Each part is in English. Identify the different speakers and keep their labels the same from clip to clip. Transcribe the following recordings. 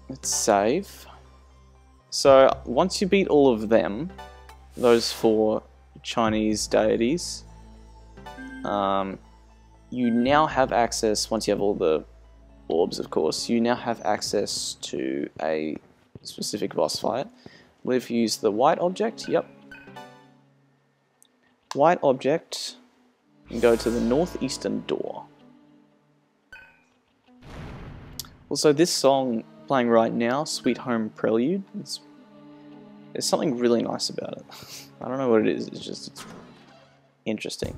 Speaker 1: let's save. So once you beat all of them, those 4 Chinese deities, you now have access, once you have all the orbs of course, you now have access to a specific boss fight. We've used the white object, yep. White object, and go to the northeastern door. Also, this song playing right now, Sweet Home Prelude, there's something really nice about it. I don't know what it is, it's interesting.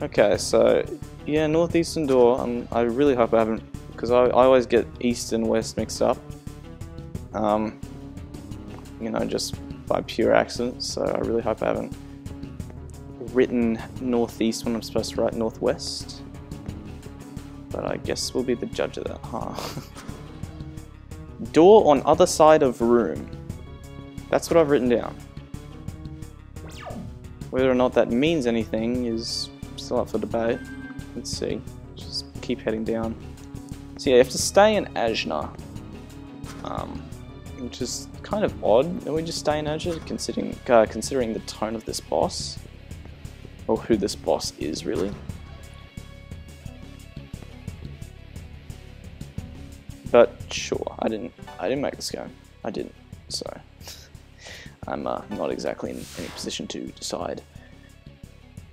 Speaker 1: Okay, so yeah, northeastern door. I really hope I haven't, because I always get east and west mixed up. You know, just by pure accident. So I really hope I haven't written northeast when I'm supposed to write northwest. But I guess we'll be the judge of that, huh? Door on other side of room. That's what I've written down. Whether or not that means anything is still up for debate. Let's see. Just keep heading down. So yeah, you have to stay in Ajna. Which is kind of odd that we just stay in Ajna, considering the tone of this boss. Or who this boss is, really. But sure, I didn't make this game. I didn't, so I'm not exactly in any position to decide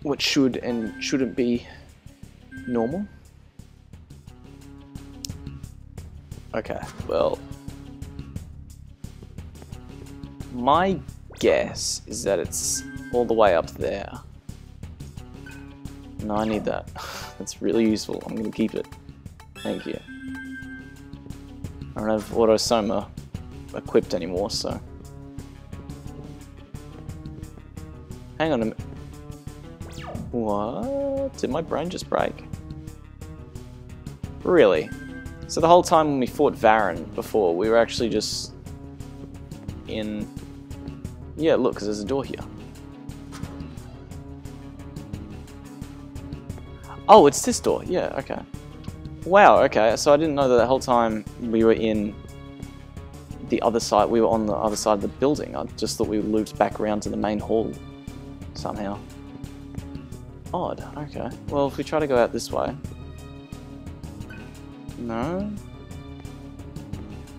Speaker 1: what should and shouldn't be normal. Okay, well, my guess is that it's all the way up there. No, I need that. That's really useful. I'm gonna keep it. Thank you. I don't have Auto-Soma equipped anymore, so... Hang on a minute. What? Did my brain just break? Really? So the whole time when we fought Varen before, we were actually just... in... Yeah, look, because there's a door here. Oh, it's this door. Yeah, okay. Wow, okay, so I didn't know that the whole time we were in the other side, we were on the other side of the building. I just thought we looped back around to the main hall somehow. Odd, okay. Well, if we try to go out this way. No?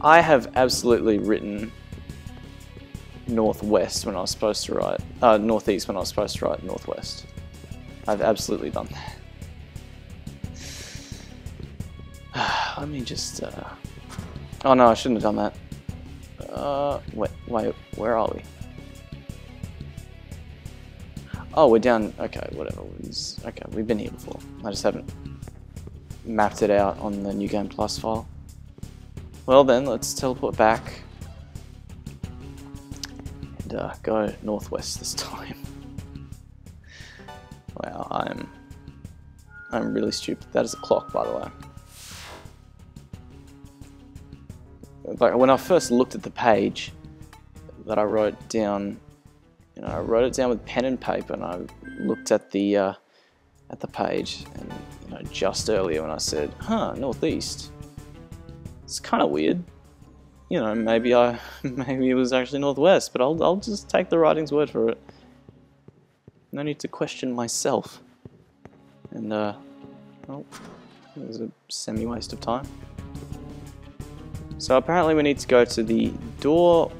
Speaker 1: I have absolutely written northwest when I was supposed to write, northeast when I was supposed to write northwest. I've absolutely done that. Let me just, oh no, I shouldn't have done that. Wait, where are we? Oh, we're down, okay, whatever. Okay, we've been here before. I just haven't mapped it out on the New Game Plus file. Well then, let's teleport back. And go northwest this time. Wow, I'm really stupid. That is a clock, by the way. Like when I first looked at the page that I wrote down, you know, I wrote it down with pen and paper, and I looked at the page, and you know, just earlier when I said, "Huh, northeast," it's kind of weird. You know, maybe it was actually northwest, but I'll just take the writing's word for it. No need to question myself. And well, it was a semi-waste of time. So apparently we need to go to the door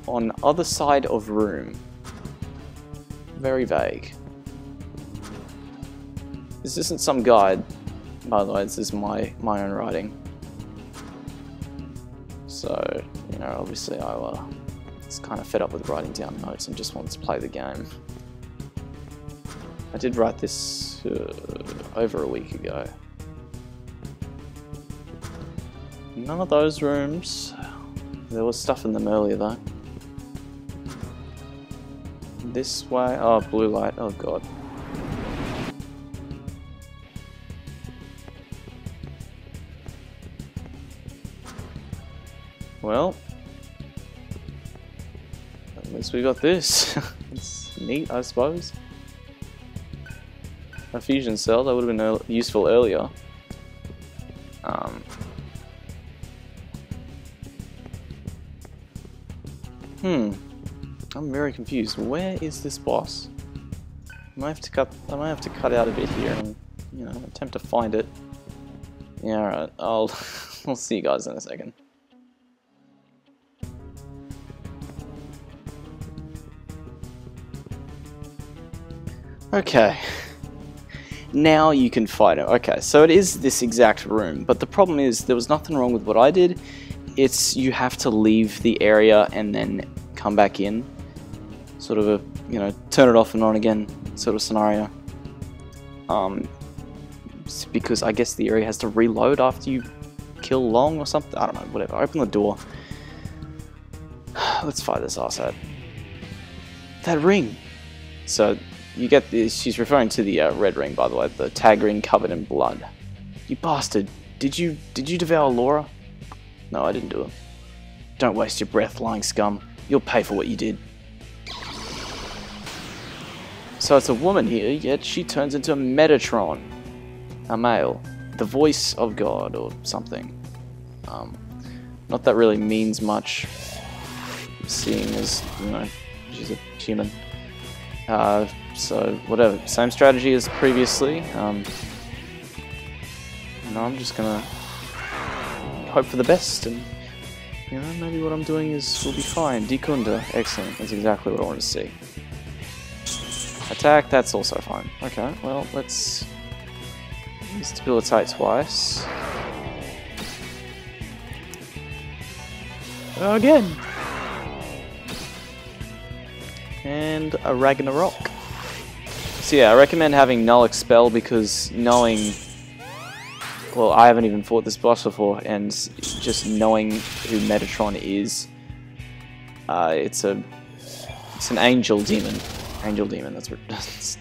Speaker 1: on other side of room. Very vague. This isn't some guide, by the way, this is my own writing. So, you know, obviously I was kind of fed up with writing down notes and just wanted to play the game. I did write this over a week ago. None of those rooms. There was stuff in them earlier though. This way, oh, blue light, oh god. Well, at least we got this. It's neat, I suppose. A fusion cell, that would have been useful earlier. I'm very confused. Where is this boss? I might have to cut out a bit here and, you know, attempt to find it. Yeah, alright, I'll see you guys in a second. Okay. Now you can fight him. Okay, so it is this exact room, but the problem is there was nothing wrong with what I did. It's you have to leave the area and then come back in. Sort of a, you know, turn it off and on again sort of scenario. Because I guess the area has to reload after you kill Long or something. I don't know, whatever. Open the door. Let's fight this ass out. That ring! So, you get this. She's referring to the red ring, by the way, the tag ring covered in blood. You bastard! Did you devour Laura? No, I didn't do it. Don't waste your breath, lying scum. You'll pay for what you did. So it's a woman here, yet she turns into a Mīṭaṭrūsh, a male, the voice of God or something. Not that really means much, seeing as, you know, she's a human. So whatever, same strategy as previously. I'm just gonna hope for the best, and you know, maybe what I'm doing will be fine. Dekunda, excellent. That's exactly what I want to see. Attack, that's also fine. Okay, well, let's use debilitate twice. Again! And a Ragnarok. So yeah, I recommend having Null Expel because knowing... Well, I haven't even fought this boss before, and just knowing who Mīṭaṭrūsh is, it's an angel demon. Angel demon, that's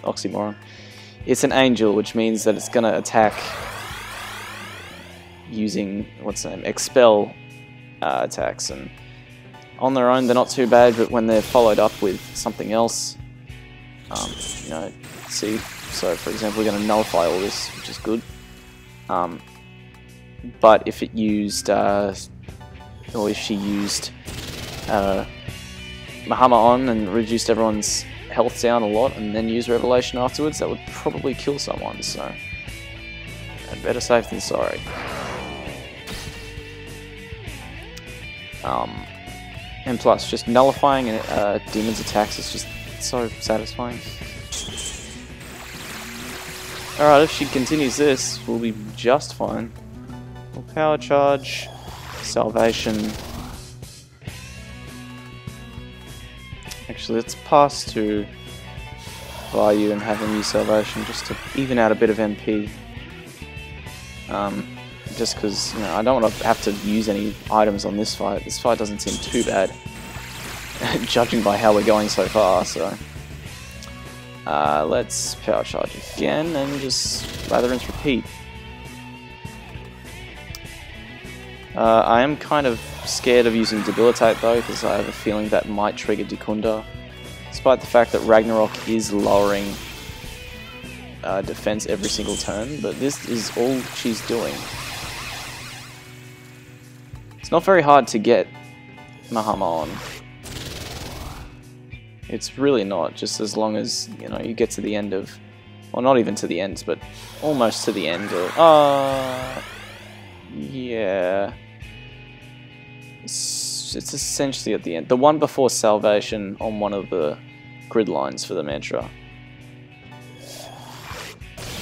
Speaker 1: oxymoron. It's an angel, which means that it's gonna attack using, what's the name, expel attacks, and on their own they're not too bad, but when they're followed up with something else, you know, see, so for example we're gonna nullify all this, which is good. But if it used, or if she used Mahama on and reduced everyone's health down a lot and then used Revelation afterwards, that would probably kill someone, so better safe than sorry. And plus, just nullifying a demon's attacks is just so satisfying. Alright, if she continues this, we'll be just fine. We'll power charge, salvation. Actually, let's pass to Vayu and have him use salvation just to even out a bit of MP. Just because, you know, I don't want to have to use any items on this fight. This fight doesn't seem too bad, judging by how we're going so far, so... let's power charge again and just lather, rinse, repeat. I am kind of scared of using debilitate though, because I have a feeling that might trigger Dekunda, despite the fact that Ragnarok is lowering defense every single turn, but this is all she's doing. It's not very hard to get Mahama on. It's really not, just as long as, you know, you get to the end of, well, not even to the end, but almost to the end of, yeah. It's essentially at the end. The one before salvation on one of the grid lines for the mantra.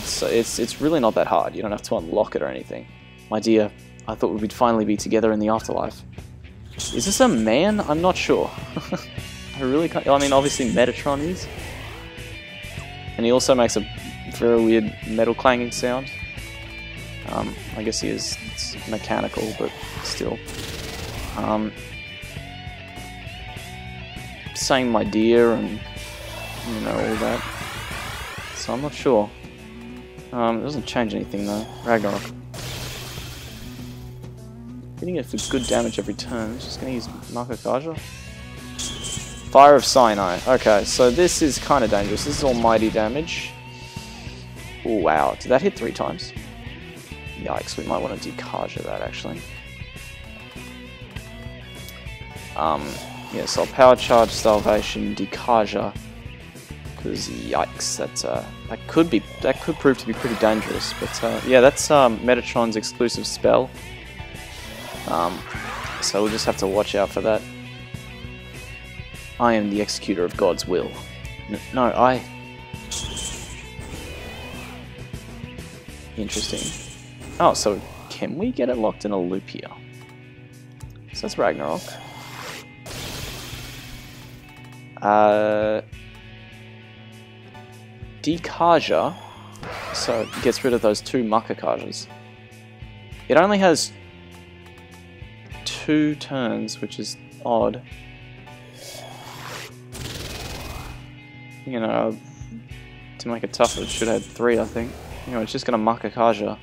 Speaker 1: So it's really not that hard. You don't have to unlock it or anything. My dear, I thought we'd finally be together in the afterlife. Is this a man? I'm not sure. I really can't. I mean, obviously Mīṭaṭrūsh is. And he also makes a very weird metal clanging sound. I guess it's mechanical, but still. Saying my dear and, you know, all that. So I'm not sure. It doesn't change anything though. Ragnarok. Hitting it for good damage every turn. It's just gonna use Mīṭaṭrūsh. Fire of Sinai. Okay, so this is kind of dangerous. This is almighty damage. Oh wow, did that hit 3 times? Yikes, we might want to decarja that actually. Yeah, so I'll power charge, salvation, decarja. Because yikes, that could prove to be pretty dangerous. But yeah, that's Mīṭaṭrūsh's exclusive spell. So we'll just have to watch out for that. I am the executor of God's will. No, I... Interesting. Oh, so can we get it locked in a loop here? So that's Ragnarok. Decarja, so it gets rid of those 2 Mīṭaṭrūshs. It only has 2 turns, which is odd. You know, to make it tougher, it should have 3, I think. You know, it's just going to Mīṭaṭrūsh.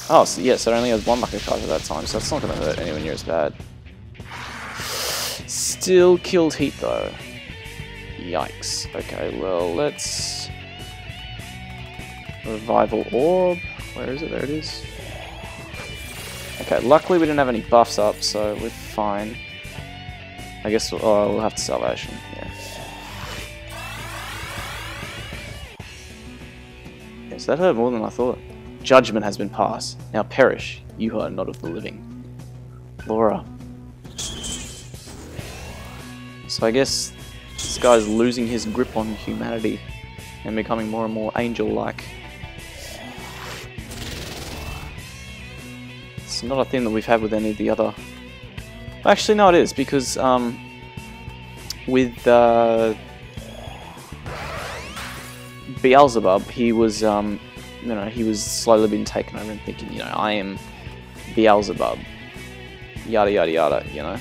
Speaker 1: Oh, so yes, it only has 1 Mīṭaṭrūsh that time, so that's not going to hurt anywhere near as bad. Still killed Heat, though. Yikes. Okay, well, let's... Revival Orb. Where is it? There it is. Okay, luckily we didn't have any buffs up, so we're fine. I guess we'll have to Salvation, yeah. Yes, that hurt more than I thought. Judgment has been passed. Now perish, you who are not of the living. Laura. So I guess this guy's losing his grip on humanity and becoming more and more angel-like. It's not a thing that we've had with any of the other... Actually, no, it is, because with Beelzebub, he was, you know, he was slowly being taken over and thinking, you know, I am Beelzebub, yada yada yada, you know.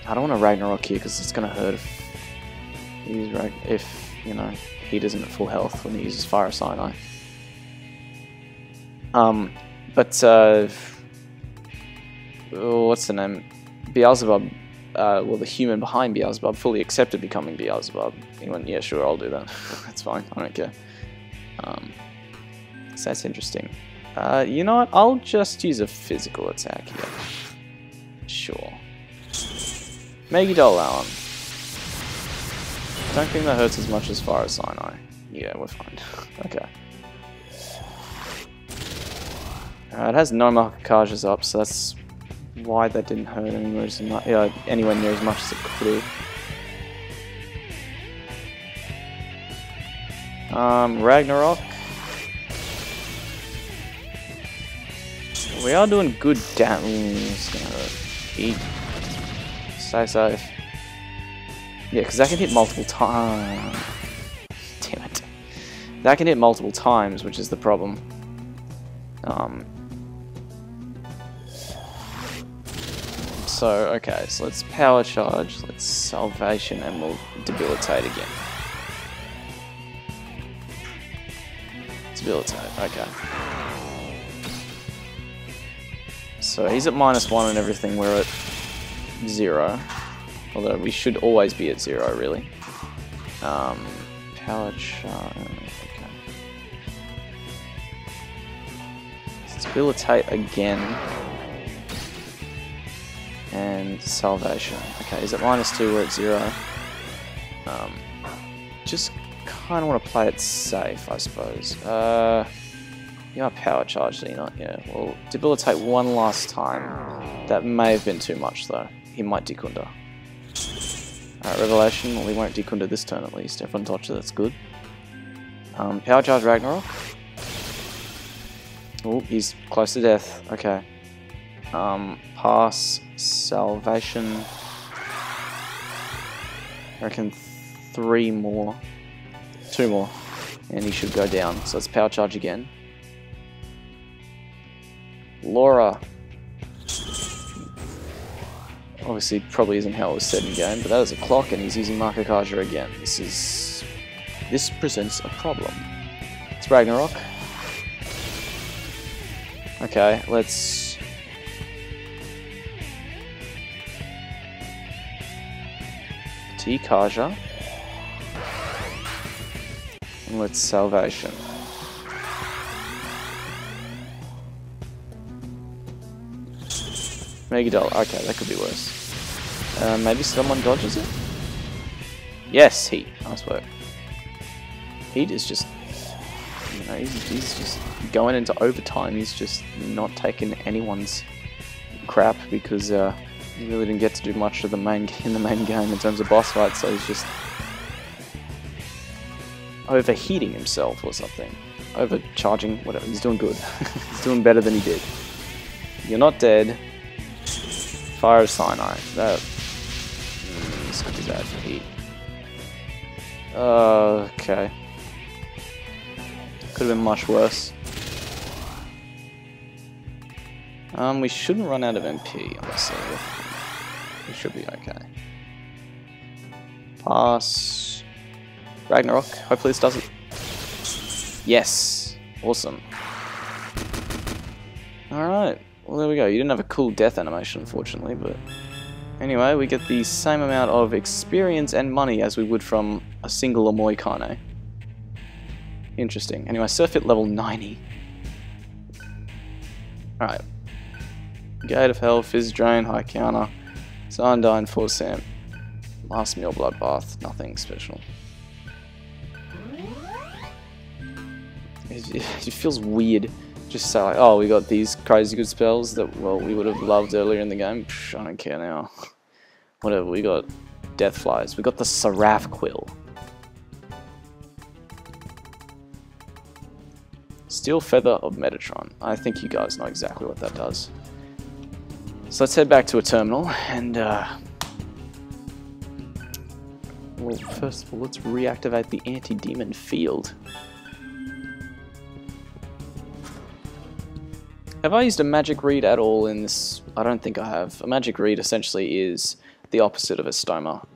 Speaker 1: I don't want to Ragnarok here because it's going to hurt if you know, he isn't at full health when he uses Fire of Sinai. What's the name? Beelzebub, well, the human behind Beelzebub fully accepted becoming Beelzebub. He went, yeah, sure, I'll do that. That's fine, I don't care. So that's interesting. You know what? I'll just use a physical attack here. Sure. Megidol Alan. Don't think that hurts as much as Fire of Sinai. Yeah, we're fine. Okay. It has no Mīṭaṭrūshs up, so that's why that didn't hurt anywhere near as much as it could have. Ragnarok. We are doing good damage. It's gonna hurt. Eat. Stay safe. Yeah, because that can hit multiple times. Damn it. That can hit multiple times, which is the problem. So, okay, so let's power charge, let's salvation, and we'll debilitate again. Debilitate, okay. So he's at -1 and everything, we're at 0. Although we should always be at 0, really. Power charge, okay. Let's debilitate again. And salvation. Okay, is it -2? We're at 0. Just kind of want to play it safe, I suppose. You are power charged, are you not? Yeah. Well, debilitate one last time. That may have been too much, though. He might decunda. Alright, Revelation. Well, he won't decunda this turn at least. Everyone dodged it. That's good. Power charge Ragnarok. Oh, he's close to death. Okay. Pass, salvation. I reckon 3 more. 2 more. And he should go down. So let's power charge again. Laura. Obviously, probably isn't how it was set in game, but that is a clock, and he's using Mīṭaṭrūsh again. This presents a problem. It's Ragnarok. Okay, let's... Kaja. And let's salvation. Mega Dollar. Okay, that could be worse. Maybe someone dodges it? Yes, Heat. Nice work. Heat is just... You know, he's just going into overtime. He's just not taking anyone's crap because he really didn't get to do much of the main game in terms of boss fights, so he's just overheating himself or something. Overcharging, whatever. He's doing good. He's doing better than he did. You're not dead. Fire of Cyanide. That... this could be bad for Heat. Okay. Could have been much worse. We shouldn't run out of MP, honestly. We should be okay. Pass. Ragnarok. Hopefully this does it. Yes! Awesome. Alright. Well, there we go. You didn't have a cool death animation, unfortunately, but... Anyway, we get the same amount of experience and money as we would from a single Amoikane. Interesting. Anyway, Surfeit level 90. Alright. Gate of Hell, Fizz Drain, High Counter, Sundyne, Force Amp, Last Meal, Bloodbath, nothing special. It feels weird just to say like, oh, we got these crazy good spells that, well, we would have loved earlier in the game. Psh, I don't care now. Whatever, we got Death Flies, we got the Seraph Quill. Steel Feather of Mīṭaṭrūsh. I think you guys know exactly what that does. So let's head back to a terminal and well, first of all, let's reactivate the anti-demon field. Have I used a magic reed at all in this? I don't think I have. A magic reed essentially is the opposite of a stoma.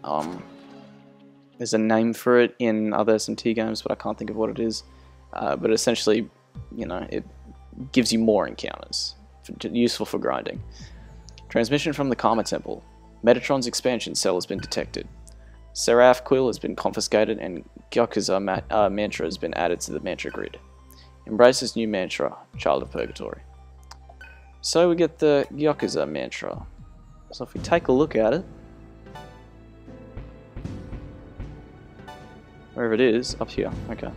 Speaker 1: There's a name for it in other SMT games, but I can't think of what it is. But essentially, you know, it gives you more encounters, useful for grinding. Transmission from the Karma Temple. Metatron's expansion cell has been detected. Seraph Quill has been confiscated and Gyokuza mantra has been added to the mantra grid. Embrace this new mantra, Child of Purgatory. So we get the Gyokuza mantra. So if we take a look at it, wherever it is, up here, okay.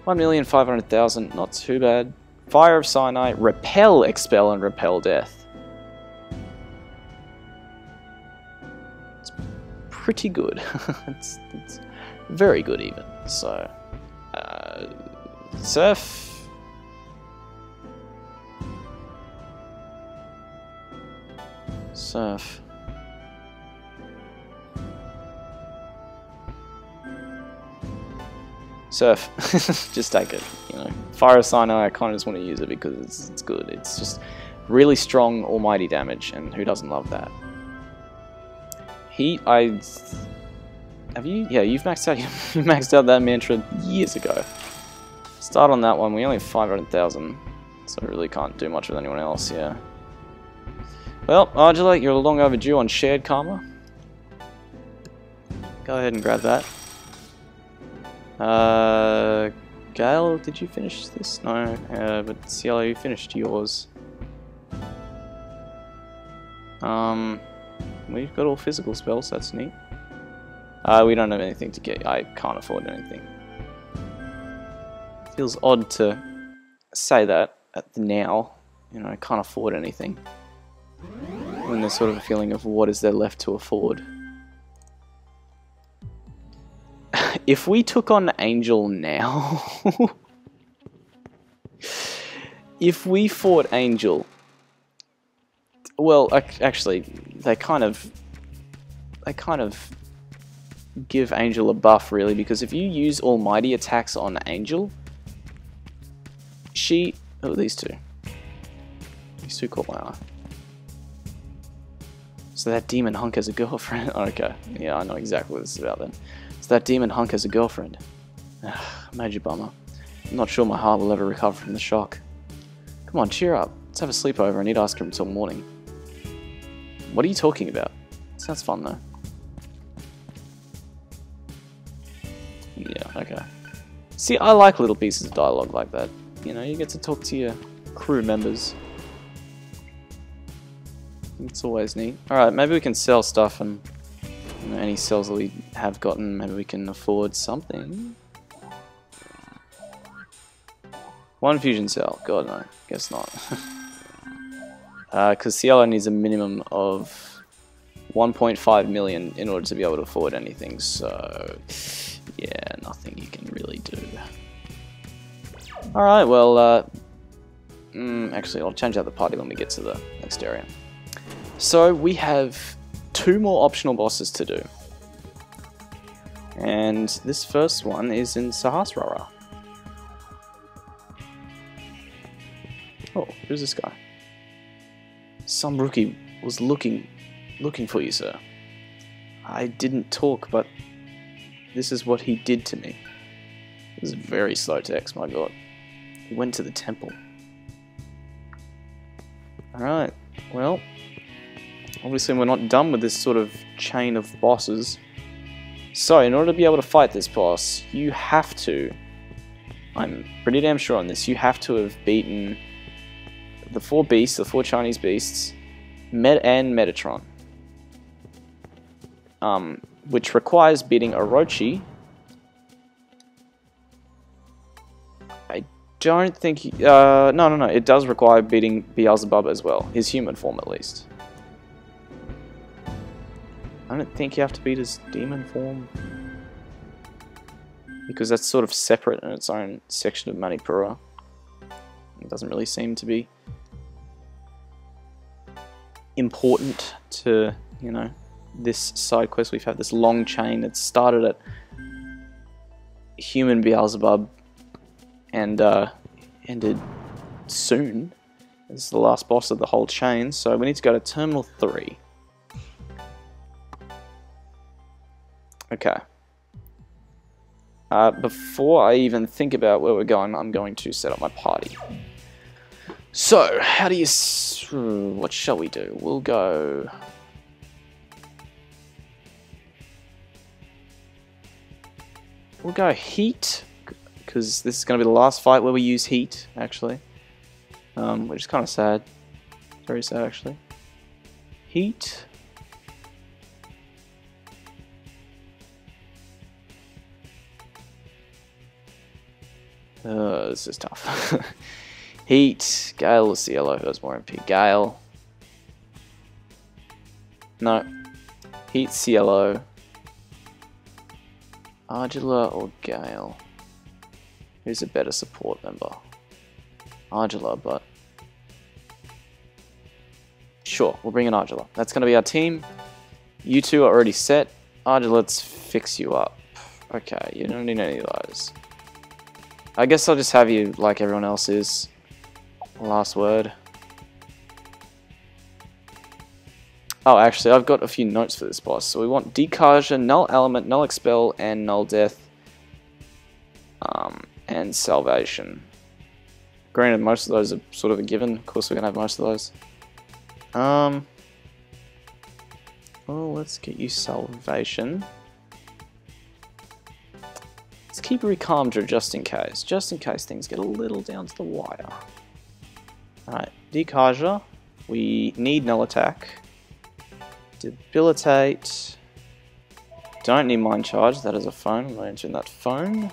Speaker 1: 1,500,000, not too bad. Fire of Cyanide, Repel, Expel, and Repel Death. It's pretty good. it's very good even. So, Surf. Surf. Surf. Just take it, you know. Fire of Cyanide, I kind of just want to use it because it's good. It's just really strong almighty damage, and who doesn't love that? Heat, have you? Yeah, you've maxed out. You maxed out that mantra years ago. Start on that one. We only have 500,000, so I really can't do much with anyone else. Yeah. Well, Angela, you're long overdue on shared karma. Go ahead and grab that. Gale, did you finish this? No, but Cielo, you finished yours. We've got all physical spells, that's neat. We don't have anything to get. I can't afford anything. Feels odd to say that at the now. You know, I can't afford anything. When there's sort of a feeling of what is there left to afford. If we took on Angel now, if we fought Angel, well, actually, they kind of give Angel a buff, really, because if you use almighty attacks on Angel, oh, these two caught my eye. So that demon hunk has a girlfriend. Okay, yeah, I know exactly what this is about then. So that demon hunk has a girlfriend. Major bummer. I'm not sure my heart will ever recover from the shock. Come on, cheer up. Let's have a sleepover. I need to ask her until morning. What are you talking about? Sounds fun though. Yeah, okay. See, I like little pieces of dialogue like that. You know, you get to talk to your crew members. It's always neat. Alright, maybe we can sell stuff and any cells that we have gotten, maybe we can afford something. One fusion cell. God, no. Guess not. Because Cielo needs a minimum of 1.5 million in order to be able to afford anything, so yeah, nothing you can really do. Alright, well, actually I'll change out the party when we get to the next area. So we have 2 more optional bosses to do. And this first one is in Sahasrara. Oh, who's this guy? Some rookie was looking for you, sir. I didn't talk, but this is what he did to me. This is very slow text, my god. He went to the temple. Alright, well, obviously we're not done with this sort of chain of bosses. So, in order to be able to fight this boss, you have to, I'm pretty damn sure on this, you have to have beaten the 4 beasts, the 4 Chinese beasts, and Mīṭaṭrūsh. Which requires beating Orochi. I don't think... no, it does require beating Beelzebub as well. His human form, at least. I don't think you have to beat his demon form. Because that's sort of separate in its own section of Manipura. It doesn't really seem to be important to, you know, this side quest. We've had this long chain that started at human Beelzebub and ended soon. This is the last boss of the whole chain, so we need to go to Terminal 3. Okay. Before I even think about where we're going, I'm going to set up my party. So, how do you... what shall we do? We'll go... We'll go heat, because this is going to be the last fight where we use heat, actually. Which is kind of sad. Very sad, actually. Heat. This is tough. Heat, Gale or Cielo, who has more MP? Gale. No. Heat, Cielo. Argila or Gale? Who's a better support member? Argila, but... Sure, we'll bring in Argila. That's going to be our team. You two are already set. Argila, let's fix you up. Okay, you don't need any of those. I guess I'll just have you like everyone else is. Last word. Oh, actually, I've got a few notes for this boss. So we want Decarja, Null Element, Null Expel, and Null Death. And Salvation. Granted, most of those are sort of a given. Of course, we're going to have most of those. Well, let's get you Salvation. Let's keep Recalmdra just in case things get a little down to the wire. Alright, Decarja. We need Null Attack. Debilitate. Don't need Mind Charge, that is a phone. I'm not entering that phone.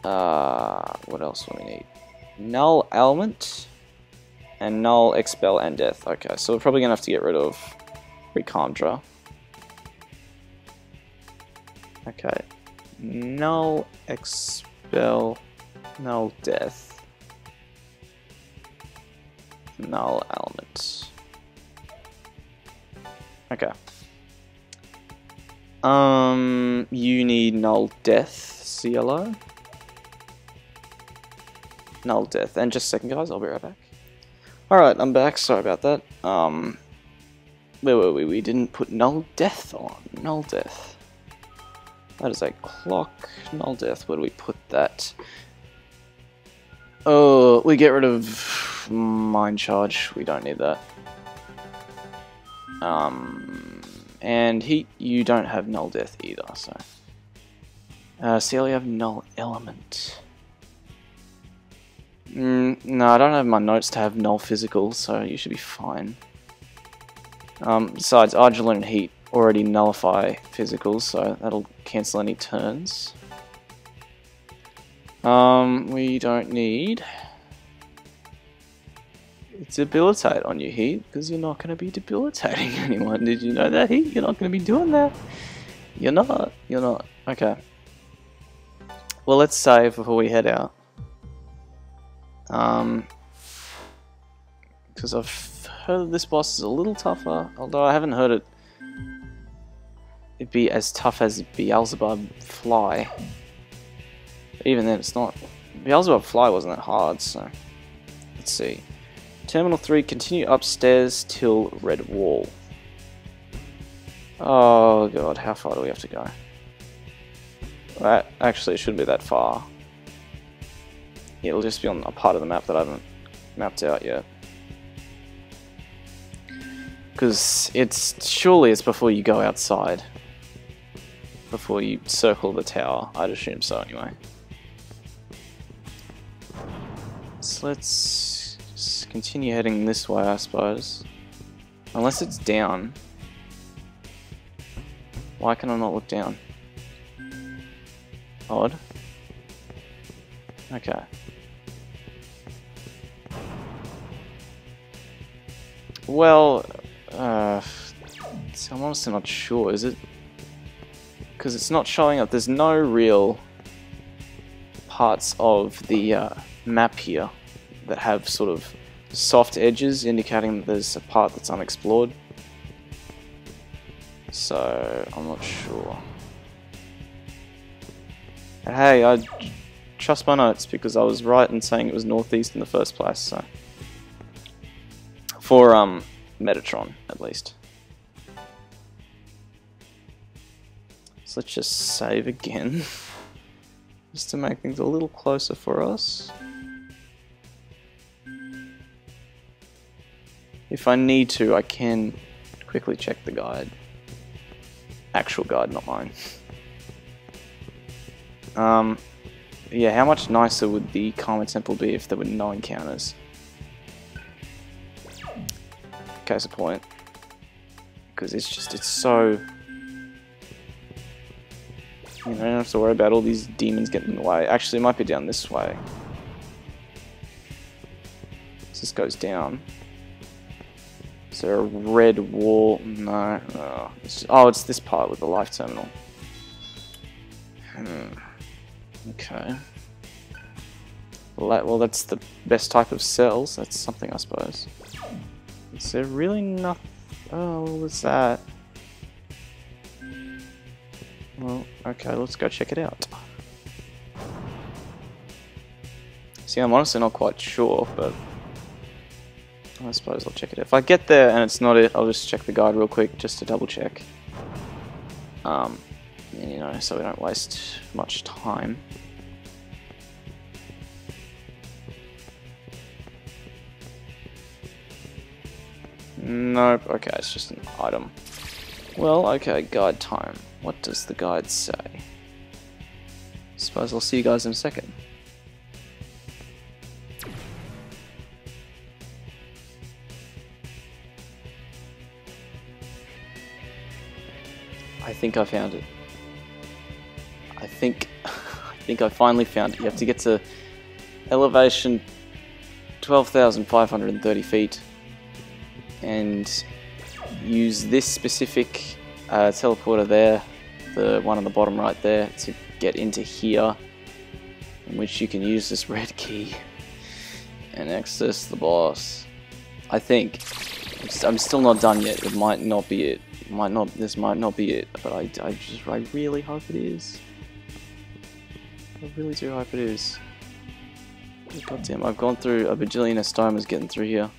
Speaker 1: What else do we need? Null Element. And Null Expel and Death. Okay, so we're probably going to have to get rid of Recalmdra. Okay. Null Expel. Null Death. Null Element. Okay. You need Null Death, Cielo. Null Death. And just a second, guys, I'll be right back. Alright, I'm back. Sorry about that. Where were we? We didn't put Null Death on. Null Death. That is a clock. Null Death. Where do we put that? Oh, we get rid of Mind Charge. We don't need that. And Heat, you don't have Null Death either, so. Cielo, you have Null Element. No, I don't have my notes to have Null Physical, so you should be fine. Besides, Argiline and Heat already nullify physicals, so that'll cancel any turns. We don't need debilitate on you, Heat, because you're not going to be debilitating anyone. Did you know that, Heat? You're not going to be doing that. You're not. You're not. Okay. Well, let's save before we head out. Because I've heard that this boss is a little tougher, although I haven't heard it be as tough as Beelzebub Fly. But even then, it's not. Beelzebub Fly wasn't that hard, so let's see. Terminal 3, continue upstairs till Red Wall. Oh god, how far do we have to go? Right, actually, it shouldn't be that far. It'll just be on a part of the map that I haven't mapped out yet. Because surely it's before you go outside. Before you circle the tower, I'd assume so anyway. So let's just continue heading this way, I suppose. Unless it's down. Why can I not look down? Odd. Okay. Well, so I'm honestly not sure, is it? Because it's not showing up. There's no real parts of the map here that have sort of soft edges indicating that there's a part that's unexplored. So, I'm not sure. But hey, I trust my notes because I was right in saying it was northeast in the first place, so. For, Mīṭaṭrūsh, at least. So let's just save again. Just to make things a little closer for us. If I need to, I can quickly check the guide. Actual guide, not mine. Yeah, how much nicer would the Karma Temple be if there were no encounters? Case in point. Because it's so... You know, I don't have to worry about all these demons getting in the way. Actually, it might be down this way. So this goes down. Is there a red wall? No. Oh, it's this part with the life terminal. Okay. Well, that's the best type of cells. That's something, I suppose. Is there really nothing? Oh, what was that? Well, okay, let's go check it out. See, I'm honestly not quite sure, but I suppose I'll check it out. If I get there and it's not it, I'll just check the guide real quick just to double check. You know, so we don't waste much time. Nope, okay, it's just an item. Well, okay, guide time. What does the guide say? Suppose I'll see you guys in a second. I think I found it. I think I finally found it. You have to get to elevation 12,530 feet and use this specific teleporter there, the one on the bottom right there, to get into here, in which you can use this red key and access the boss. I think. I'm still not done yet. It might not be it. This might not be it, but I really hope it is. I really do hope it is. God damn, I've gone through a bajillion estomas getting through here.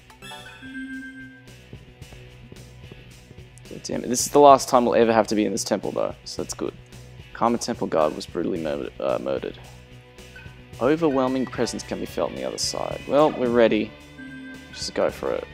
Speaker 1: God damn it. This is the last time we'll ever have to be in this temple though, so that's good. Karma Temple Guard was brutally murdered. Overwhelming presence can be felt on the other side. Well, we're ready. Just go for it.